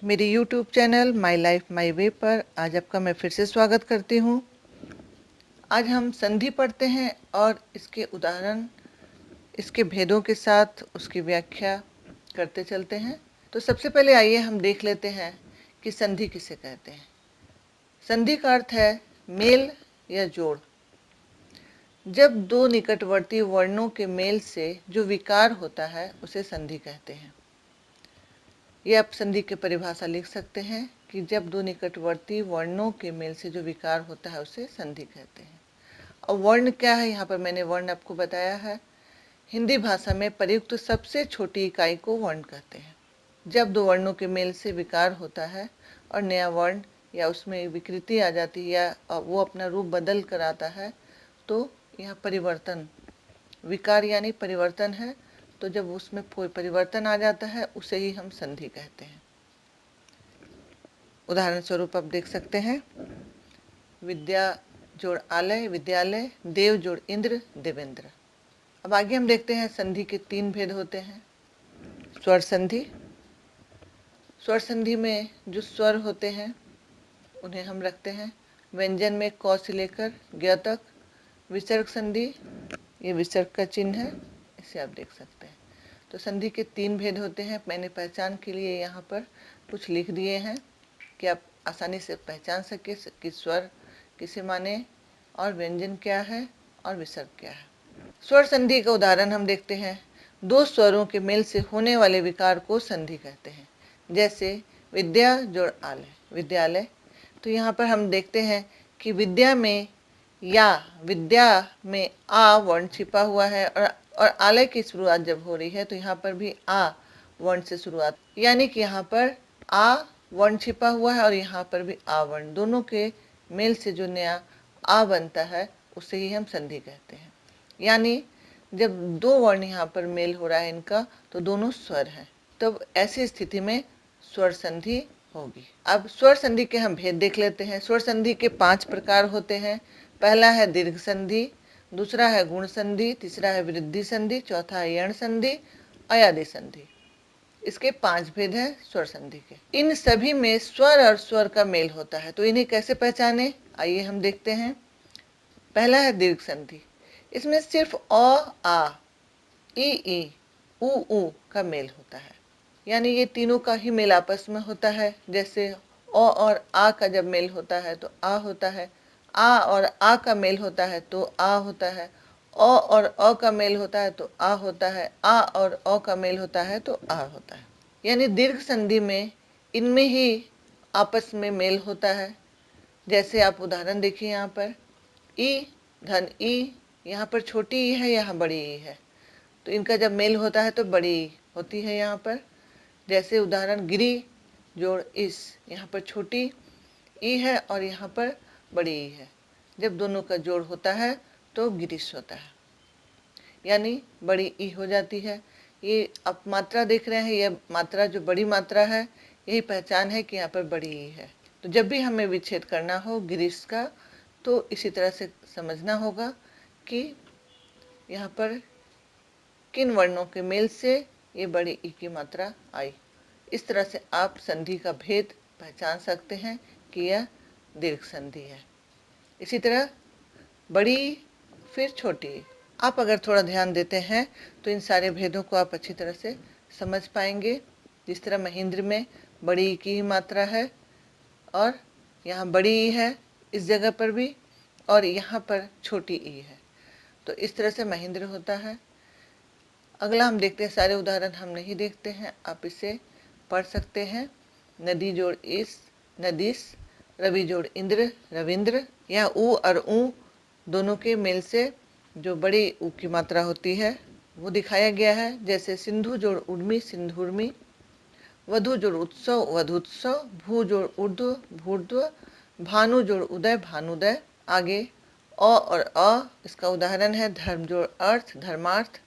मेरे YouTube channel my life my way पर आज आपका मैं फिर से स्वागत करती हूँ। आज हम संधि पढ़ते हैं और इसके उदाहरण, इसके भेदों के साथ उसकी व्याख्या करते चलते हैं। तो सबसे पहले आइए हम देख लेते हैं कि संधि किसे कहते हैं। संधि का अर्थ है मेल या जोड़। जब दो निकटवर्ती वर्णों के मेल से जो विकार होता है उसे संधि कहते हैं। ये आप संधि की परिभाषा लिख सकते हैं कि जब दो निकटवर्ती वर्णों के मेल से जो विकार होता है उसे संधि कहते हैं। और वर्ण क्या है, यहाँ पर मैंने वर्ण आपको बताया है। हिंदी भाषा में प्रयुक्त सबसे छोटी इकाई को वर्ण कहते हैं। जब दो वर्णों के मेल से विकार होता है और नया वर्ण या उसमें विकृति आ जाती है या वो अपना रूप बदल कर आता है तो यह परिवर्तन, विकार यानी परिवर्तन है। तो जब उसमें कोई परिवर्तन आ जाता है उसे ही हम संधि कहते हैं। उदाहरण स्वरूप आप देख सकते हैं, विद्या जोड़ आलय विद्यालय, देव जोड़ इंद्र देवेंद्र। अब आगे हम देखते हैं संधि के तीन भेद होते हैं। स्वर संधि। स्वर संधि में जो स्वर होते हैं उन्हें हम रखते हैं व्यंजन में क से लेकर ज्ञ तक। विसर्ग संधि, ये विसर्ग का चिन्ह है, इसे आप देख सकते हैं। तो संधि के तीन भेद होते हैं। मैंने पहचान के लिए यहाँ पर कुछ लिख दिए हैं कि आप आसानी से पहचान सके कि स्वर किसे माने और व्यंजन क्या है और विसर्ग क्या है। स्वर संधि का उदाहरण हम देखते हैं। दो स्वरों के मेल से होने वाले विकार को संधि कहते हैं। जैसे विद्या जोड़ आलय विद्यालय। तो यहाँ पर हम देखते हैं कि विद्या में या विद्या में आ वर्ण छिपा हुआ है और आलय की शुरुआत जब हो रही है तो यहाँ पर भी आ वर्ण से शुरुआत, यानी कि यहाँ पर आ वर्ण छिपा हुआ है और यहाँ पर भी आ वर्ण, दोनों के मेल से जो नया आ बनता है उसे ही हम संधि कहते हैं। यानी जब दो वर्ण यहाँ पर मेल हो रहा है इनका तो दोनों स्वर हैं, तब ऐसी स्थिति में स्वर संधि होगी। अब स्वर संधि के हम भेद देख लेते हैं। स्वर संधि के 5 प्रकार होते हैं। पहला है दीर्घ संधि, दूसरा है गुण संधि, तीसरा है वृद्धि संधि, चौथा है यण संधि, अयादि संधि। इसके 5 भेद हैं स्वर संधि के। इन सभी में स्वर और स्वर का मेल होता है। तो इन्हें कैसे पहचाने, आइए हम देखते हैं। पहला है दीर्घ संधि। इसमें सिर्फ अ आ, ई उ ऊ का मेल होता है, यानी ये तीनों का ही मेल आपस में होता है। जैसे अ और आ का जब मेल होता है तो आ होता है, आ और आ का मेल होता है तो आ होता है, अ और अ का मेल होता है तो आ होता है, आ और अ का मेल होता है तो आ होता है। यानी दीर्घ संधि में इनमें ही आपस में मेल होता है। जैसे आप उदाहरण देखिए, यहाँ पर ई धन ई, यहाँ पर छोटी ई है, यहाँ बड़ी ई है, तो इनका जब मेल होता है तो बड़ी ई होती है यहाँ पर। जैसे उदाहरण गिरी जोड़ इस, यहाँ पर छोटी ई है और यहाँ पर बड़ी ई है, जब दोनों का जोड़ होता है तो गिरीश होता है, यानी बड़ी ई हो जाती है। ये आप मात्रा देख रहे हैं, यह मात्रा जो बड़ी मात्रा है यही पहचान है कि यहाँ पर बड़ी ई है। तो जब भी हमें विच्छेद करना हो गिरीश का तो इसी तरह से समझना होगा कि यहाँ पर किन वर्णों के मेल से ये बड़ी ई की मात्रा आई। इस तरह से आप संधि का भेद पहचान सकते हैं कि यह दीर्घ संधि है। इसी तरह बड़ी फिर छोटी, आप अगर थोड़ा ध्यान देते हैं तो इन सारे भेदों को आप अच्छी तरह से समझ पाएंगे। जिस तरह महेंद्र में बड़ी ई की ही मात्रा है और यहाँ बड़ी ई है इस जगह पर भी और यहाँ पर छोटी ई है, तो इस तरह से महेंद्र होता है। अगला हम देखते हैं, सारे उदाहरण हम नहीं देखते हैं, आप इसे पढ़ सकते हैं। नदी जोड़ इस नदीस, रवि जोड़ इंद्र रविंद्र। यहाँ ऊ और ऊ दोनों के मेल से जो बड़ी ऊ की मात्रा होती है वो दिखाया गया है। जैसे सिंधु जोड़ उर्मी सिंधुर्मी, वधु जोड़ उत्सव वधुत्सव, भू जोड़ ऊर्ध्व भूर्ध्व, भानु जोड़ उदय भानुदय। आगे अ और अ, इसका उदाहरण है धर्म जोड़ अर्थ धर्मार्थ।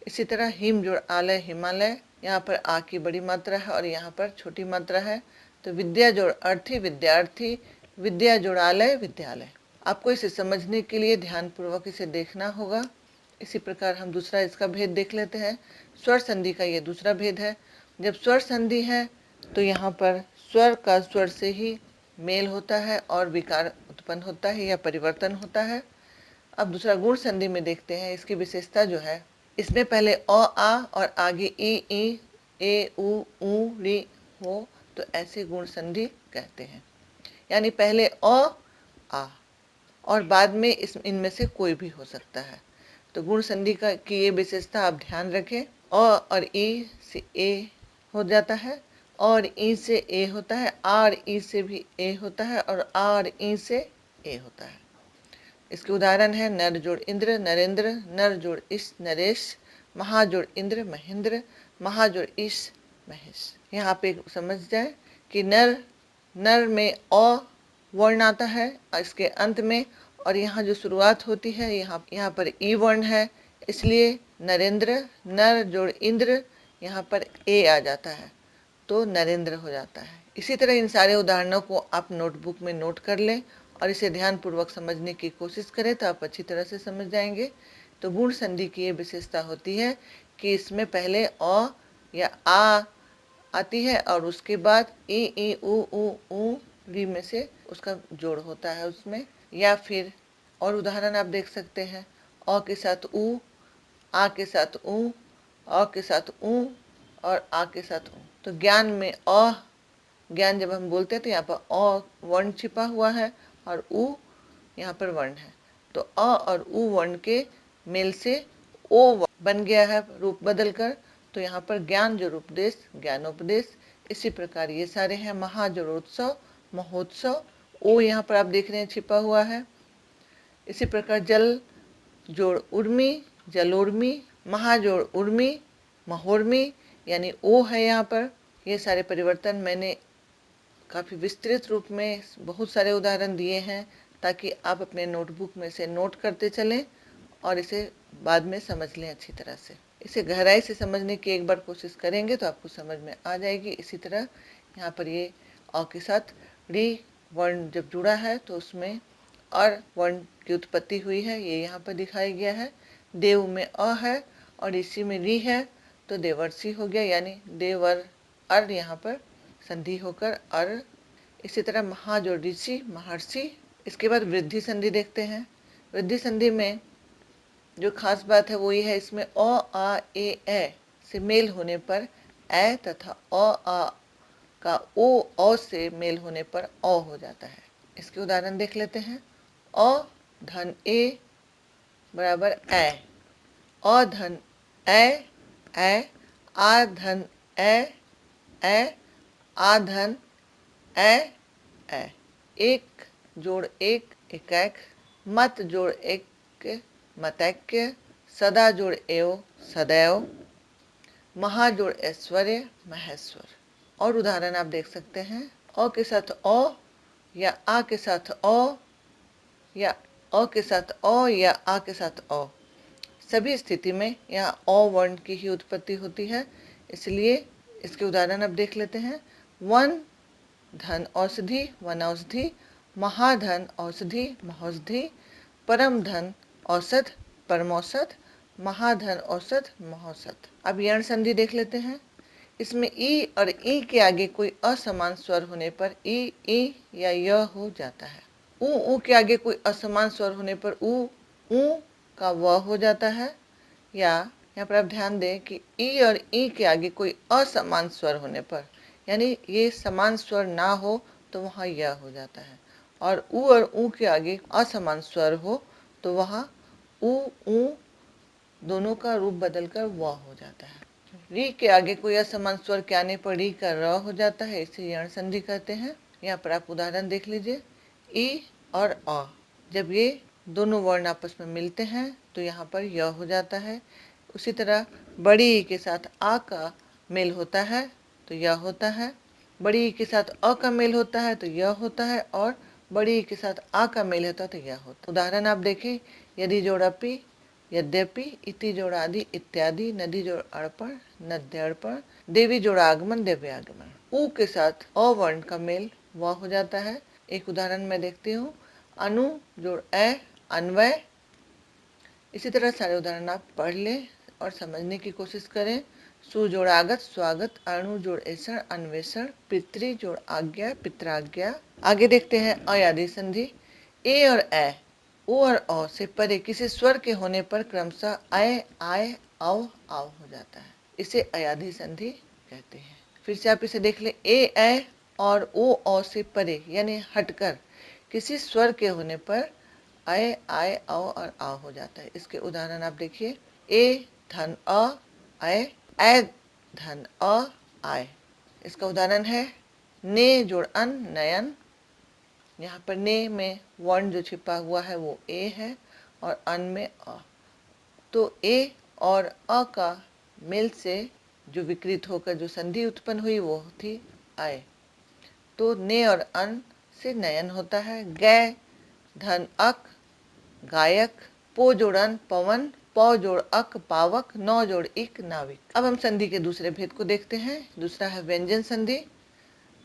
इसी तरह हिम जोड़ आलय हिमालय, यहाँ पर आ की बड़ी मात्रा है और यहाँ पर छोटी मात्रा है। तो विद्या जोड़ अर्थी विद्यार्थी, विद्या जोड़ आलय विद्यालय। आपको इसे समझने के लिए ध्यानपूर्वक इसे देखना होगा। इसी प्रकार हम दूसरा इसका भेद देख लेते हैं। स्वर संधि का ये दूसरा भेद है। जब स्वर संधि है तो यहाँ पर स्वर का स्वर से ही मेल होता है और विकार उत्पन्न होता है या परिवर्तन होता है। अब दूसरा गुण संधि में देखते हैं, इसकी विशेषता जो है, इसमें पहले अ आ और आगे ई ए उ री हो तो ऐसे गुण संधि कहते हैं। यानी पहले अ आ और बाद में इनमें से कोई भी हो सकता है। तो गुण संधि की ये विशेषता आप ध्यान रखें। अ और ई से ए हो जाता है, और ई से ए होता है, आर ई से भी ए होता है, और आर ई से ए होता है। इसके उदाहरण है नर जोड़ इंद्र नरेंद्र, नर जोड़ इस नरेश, महा जोड़ इंद्र महेंद्र, महा जोड़ इस महेश। यहाँ पे समझ जाए कि नर में अ वर्ण आता है इसके अंत में, और यहाँ जो शुरुआत होती है यहाँ पर ई वर्ण है, इसलिए नरेंद्र, नर जोड़ इंद्र, यहाँ पर ए आ जाता है तो नरेंद्र हो जाता है। इसी तरह इन सारे उदाहरणों को आप नोटबुक में नोट कर लें और इसे ध्यानपूर्वक समझने की कोशिश करें तो आप अच्छी तरह से समझ जाएंगे। तो गुण संधि की ये विशेषता होती है कि इसमें पहले अ या आ आती है और उसके बाद ई उ री में से उसका जोड़ होता है उसमें। या फिर और उदाहरण आप देख सकते हैं, अ के साथ उ, आ के साथ उ, अ के साथ उ और आ के साथ उ। तो ज्ञान में ज्ञान जब हम बोलते हैं तो यहाँ पर अ वर्ण छिपा हुआ है और उ यहाँ पर वर्ण है, तो अ और उ वर्ण के मेल से ओ बन गया है रूप बदल कर। तो यहाँ पर ज्ञान जोड़ोपदेश ज्ञानोपदेश। इसी प्रकार ये सारे हैं, महाजोड़ोत्सव महोत्सव, ओ यहाँ पर आप देख रहे हैं छिपा हुआ है। इसी प्रकार जल जोड़ उर्मी जलोर्मी, महाजोड़ उर्मी महोर्मी, यानी ओ है यहाँ पर। ये सारे परिवर्तन मैंने काफ़ी विस्तृत रूप में बहुत सारे उदाहरण दिए हैं ताकि आप अपने नोटबुक में से नोट करते चलें और इसे बाद में समझ लें अच्छी तरह से। इसे गहराई से समझने की एक बार कोशिश करेंगे तो आपको समझ में आ जाएगी। इसी तरह यहाँ पर ये अ के साथ री वर्ण जब जुड़ा है तो उसमें और वर्ण की उत्पत्ति हुई है, ये यहाँ पर दिखाया गया है। देव में अ है और इसी में री है तो देवर्षि हो गया, यानी देवर अर यहाँ पर संधि होकर अर। इसी तरह महा जो ऋषि महर्षि। इसके बाद वृद्धि संधि देखते हैं। वृद्धि संधि में जो खास बात है वो ये है, इसमें अ आ ए से मेल होने पर ए तथा अ आ का ओ अ से मेल होने पर अ हो जाता है। इसके उदाहरण देख लेते हैं। अ धन ए बराबर ए, अ धन ए आ धन ए आ धन ए, एक जोड़ एक एकैक, मत जोड़ एक मतैक्य, सदा जोड़ एव सदैव, महा जोड़ ऐश्वर्य महेश्वर। और उदाहरण आप देख सकते हैं, अ के साथ अ या आ के साथ अ या अ के साथ अ या आ के साथ अ, सभी स्थिति में यहाँ अ वर्ण की ही उत्पत्ति होती है। इसलिए इसके उदाहरण अब देख लेते हैं। वन धन औषधि वनौषधि, महाधन औषधि महौषधि, परम धन औषध परमौषध, महाधन औषध महौषध। अब यण संधि देख लेते हैं। इसमें ई और ई के आगे कोई असमान स्वर होने पर ई या य हो जाता है। ऊ के आगे कोई असमान स्वर होने पर ऊ का व हो जाता है। या यहाँ पर आप ध्यान दें कि ई और ई के आगे कोई असमान स्वर होने पर, यानी ये समान स्वर ना हो तो वहाँ य हो जाता है, और ऊ और ऊ के आगे असमान स्वर हो तो वहाँ ऊ दोनों का रूप बदलकर व हो जाता है। री के आगे कोई असमान स्वर के आने पर री का र हो जाता है, इसे यण संधि कहते हैं। यहाँ पर आप उदाहरण देख लीजिए। ई और अ, जब ये दोनों वर्ण आपस में मिलते हैं तो यहाँ पर य हो जाता है। उसी तरह बड़ी ई के साथ आ का मेल होता है तो य होता है, बड़ी ई के साथ अ का मेल होता है तो य होता है, और बड़ी ई के साथ आ का मेल होता है तो य होता है। उदाहरण आप देखें, यदि जोड़पि यद्यपि, इति जोड़ आदि इत्यादि, नदी जोड़ अर्पण नद्यर्पण, देवी जोड़ आगमन दिव्यागमन। ऊ के साथ अ वर्ण का मेल व हो जाता है। एक उदाहरण मैं देखती हूँ, अनु जोड़ ए अन्वय। इसी तरह सारे उदाहरण आप पढ़ लें और समझने की कोशिश करें। सु जोड़ आगत स्वागत, अणु जोड़ ऐसण अन्वेषण, पितृ जोड़ आज्ञा पित्राज्ञा। आगे देखते हैं अयादी संधि। ए और ए, ओ और औ से परे किसी स्वर के होने पर क्रमशः आय आय औ आव हो जाता है, इसे अयादी संधि कहते हैं। फिर से आप इसे देख ले, ए और ओ औ से परे यानी हटकर किसी स्वर के होने पर आय आय औ और आव हो जाता है। इसके उदाहरण आप देखिए, ए धन अ आय, ए धन अ आय। इसका उदाहरण है ने जोड़ अन नयन। यहाँ पर ने में वर्ण जो छिपा हुआ है वो ए है और अन में अ, तो ए और अ का मेल से जो विकृत होकर जो संधि उत्पन्न हुई वो थी आय। तो ने और अन से नयन होता है। गै धन अक गायक, पो जोड़न पवन, पौ जोड़ अक पावक, नौ जोड़ इक नाविक। अब हम संधि के दूसरे भेद को देखते हैं। दूसरा है व्यंजन संधि।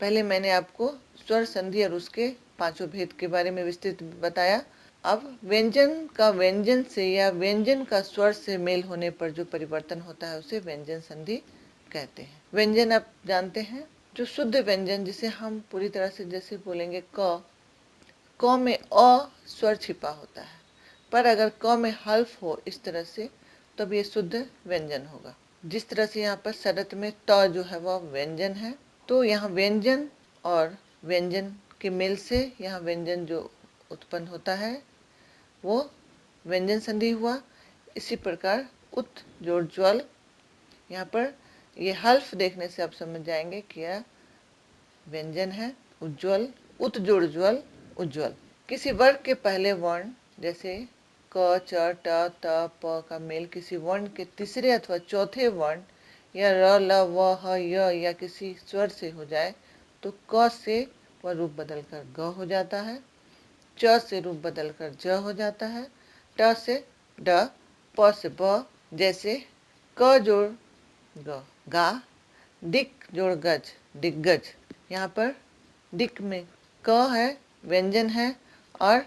पहले मैंने आपको स्वर संधि और उसके पांचों भेद के बारे में विस्तृत बताया। अब व्यंजन का व्यंजन से या व्यंजन का स्वर से मेल होने पर जो परिवर्तन होता है उसे व्यंजन संधि कहते हैं। व्यंजन आप जानते हैं, जो शुद्ध व्यंजन जिसे हम पूरी तरह से जैसे बोलेंगे क में अ स्वर छिपा होता है, पर अगर क में हल्फ हो इस तरह से तब ये शुद्ध व्यंजन होगा। जिस तरह से यहाँ पर शरत में त जो है वह व्यंजन है, तो यहाँ व्यंजन और व्यंजन के मेल से यहाँ व्यंजन जो उत्पन्न होता है वो व्यंजन संधि हुआ। इसी प्रकार उत जोड़ ज्वल, यहाँ पर ये हल्फ देखने से आप समझ जाएंगे कि यह व्यंजन है। उज्ज्वल, उत जोड़ ज्वल उज्ज्वल। किसी वर्ग के पहले वर्ण जैसे क च ट त प का मेल किसी वर्ण के तीसरे अथवा चौथे वर्ण या र ल व ह य या किसी स्वर से हो जाए तो क से वह रूप बदलकर ग हो जाता है, च से रूप बदलकर ज हो जाता है, ट से ड, प से ब। जैसे क जोड़ ग गा, दिक जोड़ गज दिग्गज। यहाँ पर दिक में क है व्यंजन है और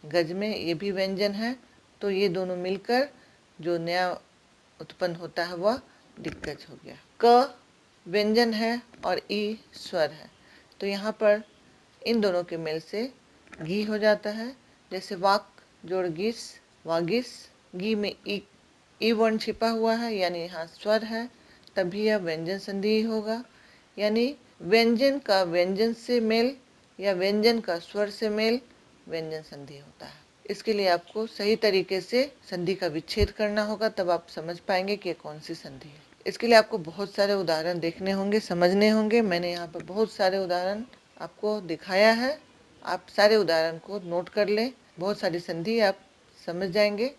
गज में ये भी व्यंजन है, तो ये दोनों मिलकर जो नया उत्पन्न होता है वह दिग्गज हो गया। क व्यंजन है और ई स्वर है, तो यहाँ पर इन दोनों के मेल से घी हो जाता है। जैसे वाक जोड़ गिस वागिस, घी में ई वर्ण छिपा हुआ है यानी यहाँ स्वर है, तभी यह व्यंजन संधि होगा। यानी व्यंजन का व्यंजन से मेल या व्यंजन का स्वर से मेल व्यंजन संधि होता है। इसके लिए आपको सही तरीके से संधि का विच्छेद करना होगा, तब आप समझ पाएंगे कि कौन सी संधि है। इसके लिए आपको बहुत सारे उदाहरण देखने होंगे, समझने होंगे। मैंने यहाँ पर बहुत सारे उदाहरण आपको दिखाया है, आप सारे उदाहरण को नोट कर लें, बहुत सारी संधि आप समझ जाएंगे।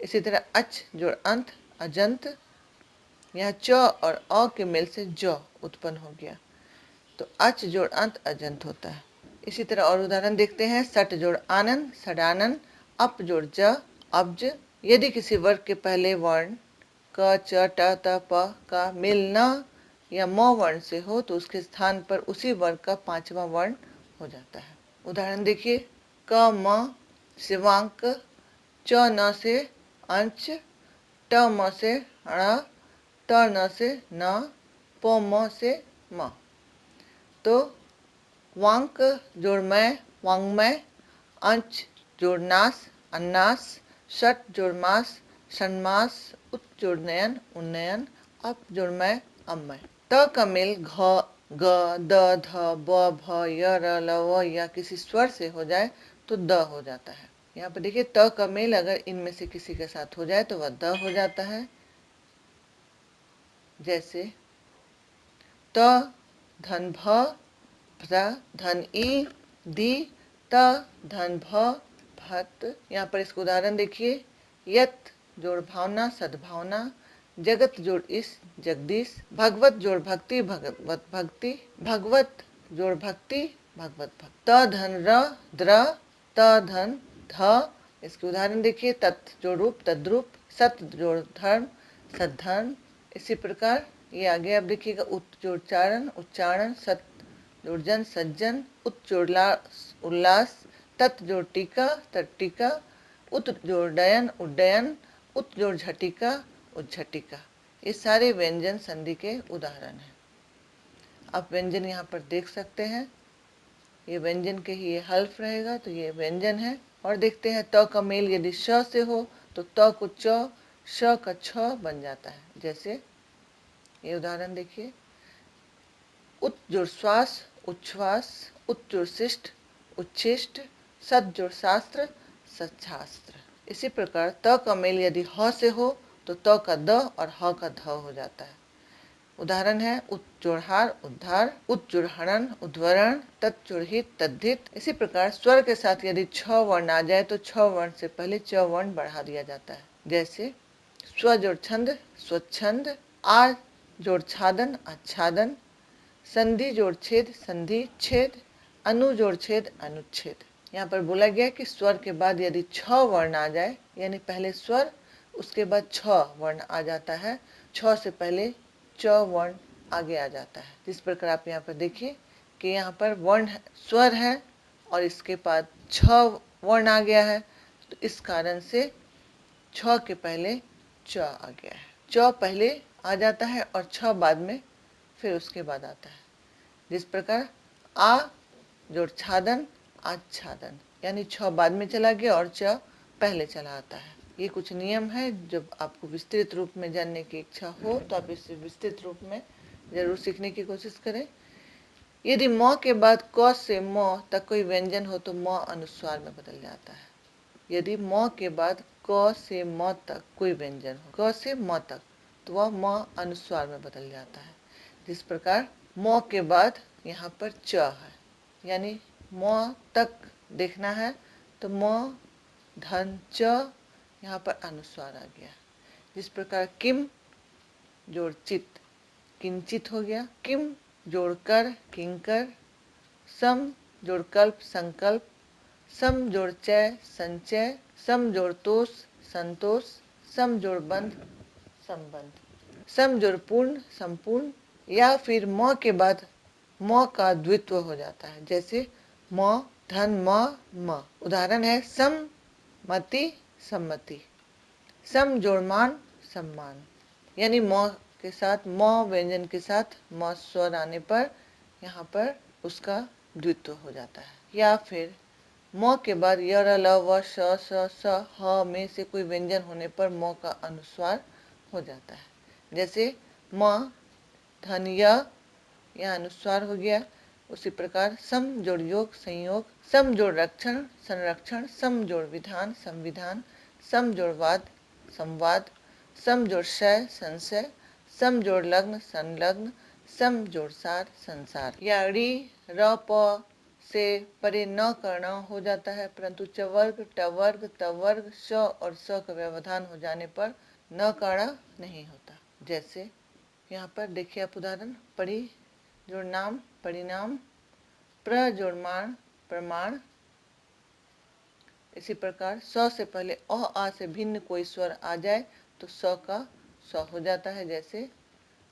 इसी तरह अच जोड़ अंत अजंत, यहाँ च और अ के मेल से ज उत्पन्न हो गया, तो अच जोड़ अंत अजंत होता है। इसी तरह और उदाहरण देखते हैं। सट जोड़ आनंद सडानन, अप जोड़ ज अब्ज। यदि किसी वर्ग के पहले वर्ण क च ट त प का मेल न या म वर्ण से हो तो उसके स्थान पर उसी वर्ग का पांचवा वर्ण हो जाता है। उदाहरण देखिए, क म शिवांक, च न से अंश, ट म से ण, त न से न, प म से म। तो वांक जोड़ मैं वांग्मय, अंश जोड़ नास अन्नास, षट जोड़ मास षण्मास, उत जोड़ नयन उन्नयन, अप जोड़ मैं अम्मय। त का मेल घ ग द ध ब भ य र ल व या किसी स्वर से हो जाए तो द हो जाता है। यहाँ पर देखिए, त का मेल अगर इनमें से किसी के साथ हो जाए तो वह द हो जाता है। जैसे त धन भ भ्र धन ई दी, त धन भ भत। यहाँ पर इसको उदाहरण देखिए, यत जोड़ भावना सद्भावना, जगत जोड़ इस जगदीश, भगवत जोड़ भक्ति भगवत भक्ति, भगवत जोड़ भक्ति भगवत भक्त। त धन र द्र, त धन ध। इसके उदाहरण देखिए, तत् जोड़ रूप तद्रूप, सत जोड़ धर्म सद्धर्म। इसी प्रकार ये आगे आप देखिएगा, उत जोड़ चारण उच्चारण, सत जोड़ जन सज्जन, उत जोड़ उल्लास, तत् जोड़ टीका तट्टिका, उत जोड़ डयन उड्डयन, उत जोड़ झटिका उज्झटिका। ये सारे व्यंजन संधि के उदाहरण हैं। आप व्यंजन यहाँ पर देख सकते हैं, ये व्यंजन के ही ये हल्फ रहेगा तो ये व्यंजन है। और देखते हैं त का मेल यदि श से हो तो त को च, श का छ बन जाता है। जैसे ये उदाहरण देखिए, उत जोड़ श्वास, उच्छ्वास, उत जोड़ शिष्ट, उच्छिष्ट, सत जोड़ शास्त्र, सच्छास्त्र। इसी प्रकार त का मेल यदि ह से हो तो त का द और ह का ध हो जाता है। उदाहरण है उत जोड़ हार, उद्धार, उत जोड़ हरण, उद्वरण, तत् जोड़ हित, तद्धित। इसी प्रकार स्वर के साथ यदि छ वर्ण आ जाए तो छ वर्ण से पहले च वर्ण बढ़ा दिया जाता है। जैसे स्व जोड़ छंद, स्वच्छंद, आ जोड़ छादन, आच्छादन, संधि जोड़ छेद, संधि छेद, अनु जोड़ छेद, अनुच्छेद। यहाँ पर बोला गया कि स्वर के बाद यदि छ वर्ण आ जाए, यानी पहले स्वर उसके बाद छ वर्ण आ जाता है, छ से पहले च वर्ण आगे आ जाता है। जिस प्रकार आप यहाँ पर देखिए कि यहाँ पर वर्ण स्वर है और इसके बाद छ वर्ण आ गया है, तो इस कारण से छ के पहले च आ गया है। च पहले आ जाता है और छ बाद में फिर उसके बाद आता है। जिस प्रकार आ जोड़ छादन, आच्छादन, यानी छ बाद में चला गया और च पहले चला आता है। ये कुछ नियम है, जब आपको विस्तृत रूप में जानने की इच्छा हो तो आप इसे विस्तृत रूप में जरूर सीखने की कोशिश करें। यदि म के बाद क से म तक कोई व्यंजन हो तो म अनुस्वार में बदल जाता है। यदि म के बाद क से म तक कोई व्यंजन हो, क से म तक, तो वह म अनुस्वार में बदल जाता है। जिस प्रकार म के बाद यहाँ पर च है, यानी म तक देखना है तो म धन च यहाँ पर अनुस्वार आ गया। जिस प्रकार किम जोड़ चित, किंचित हो गया। किम जोड़ कर, किंकर। सम जोड़ कल्प, संकल्प। सम जोड़ चय, संचय। सम जोड़ तोष, संतोष। सम जोड़ बंध, संबंध। सम जोड़ पूर्ण, संपूर्ण। या फिर म के बाद म का द्वित्व हो जाता है, जैसे म धन म। उदाहरण है सम मति, सम्मति। सम जोड़ मान, सम्मान। यानी म के साथ, म व्यंजन के साथ म स्वर आने पर यहाँ पर उसका द्वित्व हो जाता है। या फिर म के बाद य, र, ल, व, श, स, स, ह में से कोई व्यंजन होने पर म का अनुस्वार हो जाता है। जैसे म धन य, यह अनुस्वार हो गया। उसी प्रकार सम जोड़ योग, संयोग। सम जोड़ रक्षण, संरक्षण। सम जोड़ विधान, संविधान। सम जोड़ वाद, संवाद। सम जोड़ शय, संशय। सम जोड़ लग्न, संलग्न। सम जोड़ सार, संसार। या री, र, प से परे न करना हो जाता है, परंतु चवर्ग, टवर्ग, तवर्ग, श और स का व्यवधान हो जाने पर न काड़ा नहीं होता। जैसे यहाँ पर देखिए आप उदाहरण, परि जोड़ नाम, परिणाम। प्र जोड़ मान, प्रमाण। इसी प्रकार स से पहले अ, आ से भिन्न कोई स्वर आ जाए तो स का स हो जाता है। जैसे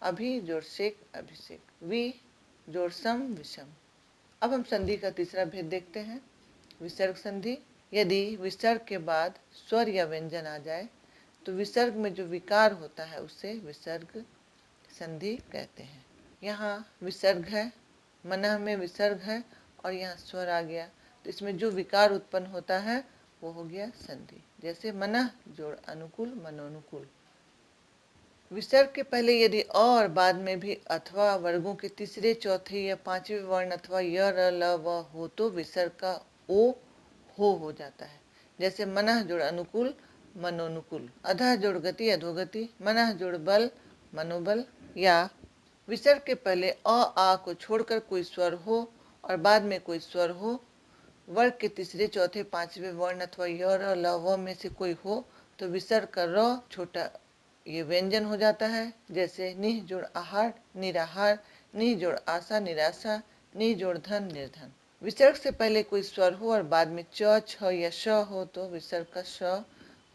अभि जोड़ शेख, अभिषेक। वि जोड़ सम, विषम। अब हम संधि का तीसरा भेद देखते हैं, विसर्ग संधि। यदि विसर्ग के बाद स्वर या व्यंजन आ जाए तो विसर्ग में जो विकार होता है उसे विसर्ग संधि कहते हैं। यहाँ विसर्ग है, मनः में विसर्ग है और यहाँ स्वर आ गया, तो इसमें जो विकार उत्पन्न होता है वो हो गया संधि। जैसे मनः जोड़ अनुकूल, मनोनुकूल। विसर्ग के पहले यदि अ और बाद में भी अथवा वर्गों के तीसरे, चौथे या पांचवें वर्ण अथवा य, र, ल, व हो तो विसर्ग का ओ हो जाता है। जैसे मनः जोड़ अनुकूल, मनोनुकूल। अधः जोड़ गति, अधोगति। मनः जोड़ बल, मनोबल। या विसर्ग के पहले अ, आ को छोड़कर कोई स्वर हो और बाद में कोई स्वर हो, वर्ग के तीसरे, चौथे, पांचवें वर्ण अथवा य, र, ल, व में से कोई हो तो विसर्ग का र छोटा ये व्यंजन हो जाता है। जैसे निह जोड़ आहार, निराहार। निह जोड़ आशा, निराशा। निह जोड़ धन, निर्धन। विसर्ग से पहले कोई स्वर हो और बाद में च, छ या श हो तो विसर्ग का श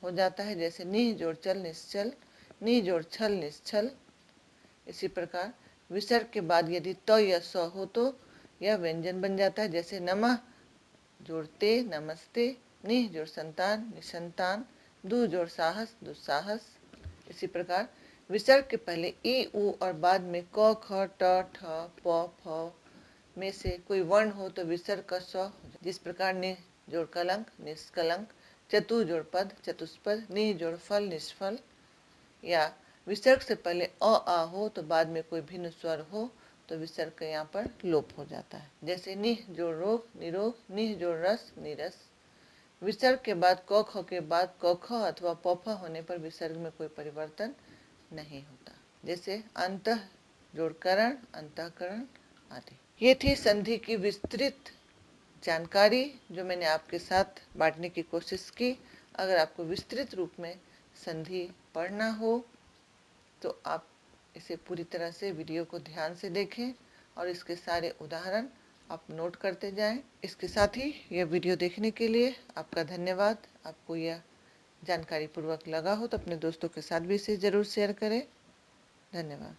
हो जाता है। जैसे निह जोड़ चल, निश्चल। निह जोड़ छल, निश्चल। इसी प्रकार विसर्ग के बाद यदि त या स हो तो यह व्यंजन बन जाता है। जैसे नमः जोड़ ते, नमस्ते। निह जोड़ संतान, निसंतान। दु जोड़ साहस, दुस्साहस। इसी प्रकार विसर्ग के पहले ई उ और बाद में क ख ट ठ प फ में से कोई वर्ण हो तो विसर्ग का स्व हो जाए। जिस प्रकार नि जोड़ कलंक निष्कलंक, चतु जोड़ पद चतुष्पद, नि जोड़ फल निष्फल, या विसर्ग से पहले अ आ हो तो बाद में कोई भिन्न स्वर हो तो विसर्ग का यहाँ पर लोप हो जाता है। जैसे निह जोड़ रोग निरोग, निह जोड़ रस निरस। विसर्ग के बाद क ख के बाद क ख अथवा प फ होने पर विसर्ग में कोई परिवर्तन नहीं होता। जैसे अंतः जोड़ करण अंतःकरण आदि। ये थी संधि की विस्तृत जानकारी जो मैंने आपके साथ बांटने की कोशिश की। अगर आपको विस्तृत रूप में संधि पढ़ना हो तो आप इसे पूरी तरह से वीडियो को ध्यान से देखें और इसके सारे उदाहरण आप नोट करते जाएं। इसके साथ ही यह वीडियो देखने के लिए आपका धन्यवाद। आपको यह जानकारी पूर्वक लगा हो तो अपने दोस्तों के साथ भी इसे ज़रूर शेयर करें। धन्यवाद।